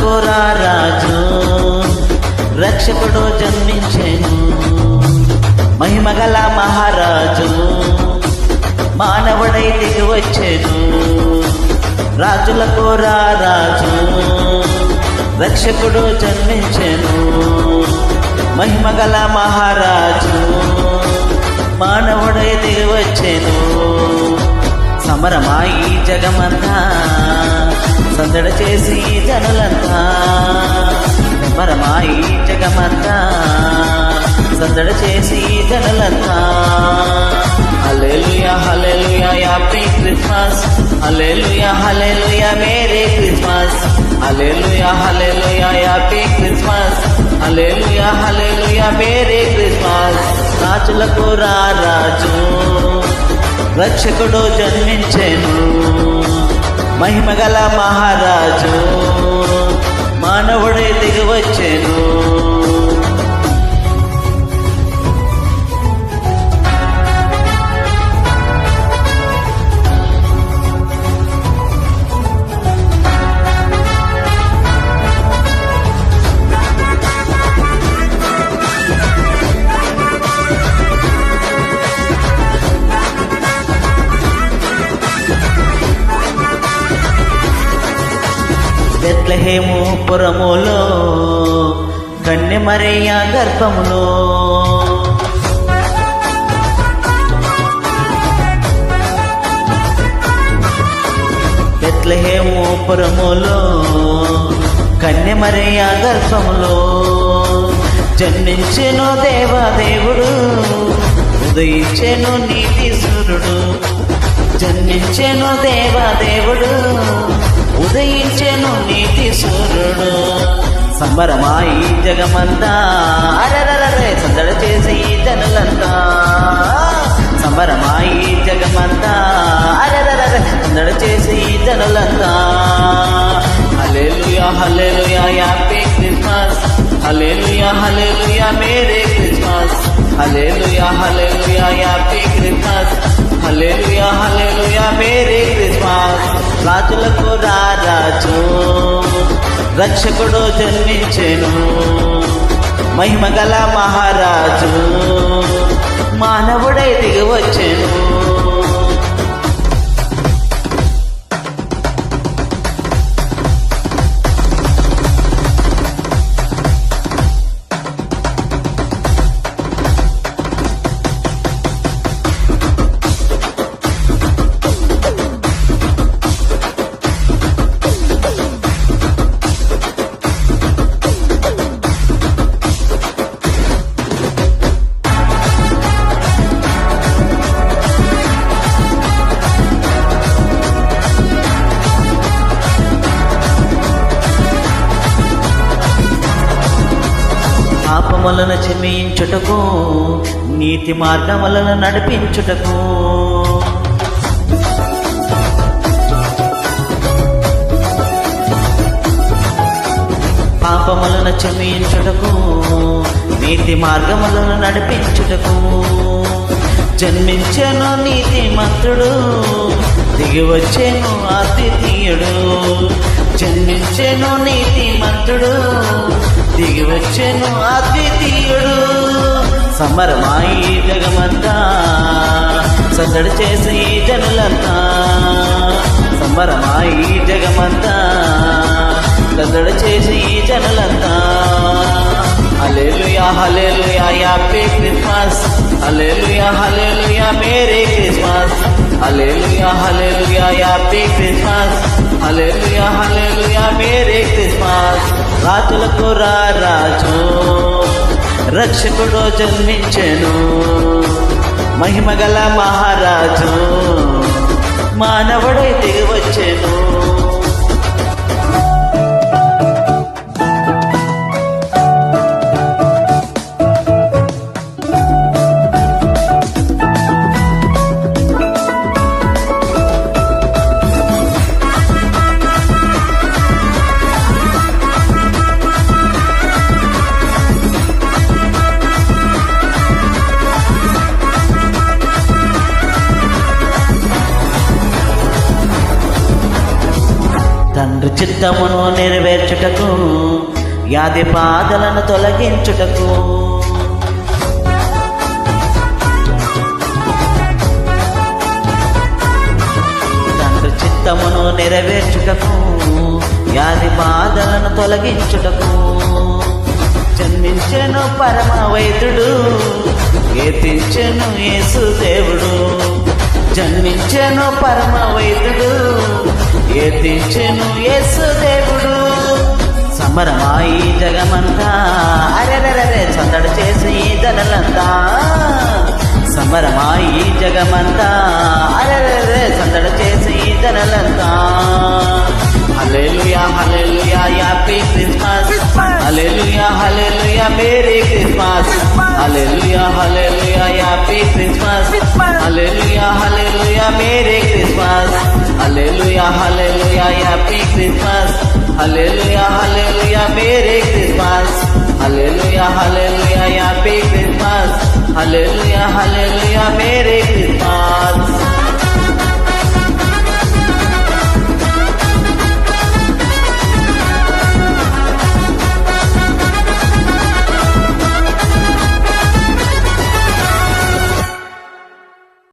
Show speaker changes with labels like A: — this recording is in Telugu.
A: రాజులకు రాజు రక్షకుడు జన్మించెను. మహిమగల మహారాజు మానవుడై దిగి వచ్చెను. రాజులకు రాజు రక్షకుడు జన్మించెను. మహిమగల మహారాజు మానవుడై దిగి వచ్చెను. సమరమాయి జగమంతా సందడి చేసి జనులంతా, సమరమాయి జగమంతా సందడి చేసి జనులంతా. హల్లెలూయా హల్లెలూయా హ్యాపీ క్రిస్మస్, హల్లెలూయా హల్లెలూయా మేరీ క్రిస్మస్, హల్లెలూయా హల్లెలూయా హ్యాపీ క్రిస్మస్, హల్లెలూయా హల్లెలూయా మేరీ క్రిస్మస్. రాజులకు రాజు రక్షకుడు జన్మించెను. మహిమగల మహారాజు మానవుడే దిగి వచ్చెను. బెత్లెహేము పురములో కన్యమరియా గర్భములో, బెత్లెహేము పురములో కన్యమరియా గర్భములో జన్మించెను దేవాదేవుడు, ఉదయించెను నీతి సూర్యుడు. జన్మించెను దేవాదేవుడు, ఉదయించెను నీతి సూర్యుడు. సంబరమాయి జగమంతా అరరరే సందడి చేసి జనులంతా, సంబరమాయి జగమంతా అరరరే సందడి చేసి జనులంతా. హల్లెలూయా హల్లెలూయా హ్యాపీ క్రిస్మస్, హల్లెలూయా హల్లెలూయా మేరీ క్రిస్మస్, హల్లెలూయా హల్లెలూయా హ్యాపీ క్రిస్మస్, హల్లెలూయా హల్లెలూయా మేరీ క్రిస్మస్. రాజులకు రాజు రక్షకుడు జన్మించెను. మహిమగల మహారాజు మానవుడై దిగి వచ్చెను. పాపములను క్షమించుటకు, నీతి మార్గములను నడిపించుటకు, పాపములను క్షమించుటకు, నీతి మార్గములను నడిపించుటకు జన్మించెను నీతి మంత్రుడు, దిగి వచ్చెను అద్వితీయుడు. జన్మించెను నీతి మంత్రుడు, దిగి వచ్చెను అద్వితీయుడు. సమరమాయి జగమంతా సందడి చేసి జనులంతా, సమరమాయి జగమంతా సందడి చేసి జనులంతా. హల్లెలూయా హల్లెలూయా హ్యాపీ క్రిస్మస్, హల్లెలూయా హల్లెలూయా మేరీ క్రిస్మస్, హల్లెలూయా హల్లెలూయా హ్యాపీ క్రిస్మస్, హల్లెలూయా హల్లెలూయా మేరీ క్రిస్మస్. రాజులకు రాజు రక్షకుడు జన్మించెను. మహిమగల మహారాజు మానవుడై దిగి వచ్చెను. తండ్రి చిత్తమును నెరవేర్చుటకు, వ్యాధి బాధలను తొలగించుటకు, తండ్రి చిత్తమును నెరవేర్చుటకు, వ్యాధి బాధలను తొలగించుటకు జన్మించెను పరమ వైద్యుడు, కీర్తించెను యేసు దేవుడు. జన్మించెను పరమ వైద్యుడు, కీర్తించెను యేసు దేవుడు. సమరమాయి జగమంతా, అరెరెరె సందడి చేసి జనలంతా. సమరమాయి జగమంతా, అరెరెరె సందడి చేసి జనలంతా. హల్లెలూయా హల్లెలూయా హ్యాపీ క్రిస్మస్, హల్లెలూయా హల్లెలూయా మేరీ క్రిస్మస్, హల్లెలూయా హల్లెలూయా హ్యాపీ క్రిస్మస్, హల్లెలూయా హల్లెలూయా మేరీ క్రిస్మస్, హల్లెలూయా హల్లెలూయా హ్యాపీ క్రిస్మస్, హల్లెలూయా హల్లెలూయా మేరీ క్రిస్మస్, హల్లెలూయా హల్లెలూయా హ్యాపీ క్రిస్మస్, హల్లెలూయా హల్లెలూయా మేరీ క్రిస్మస్.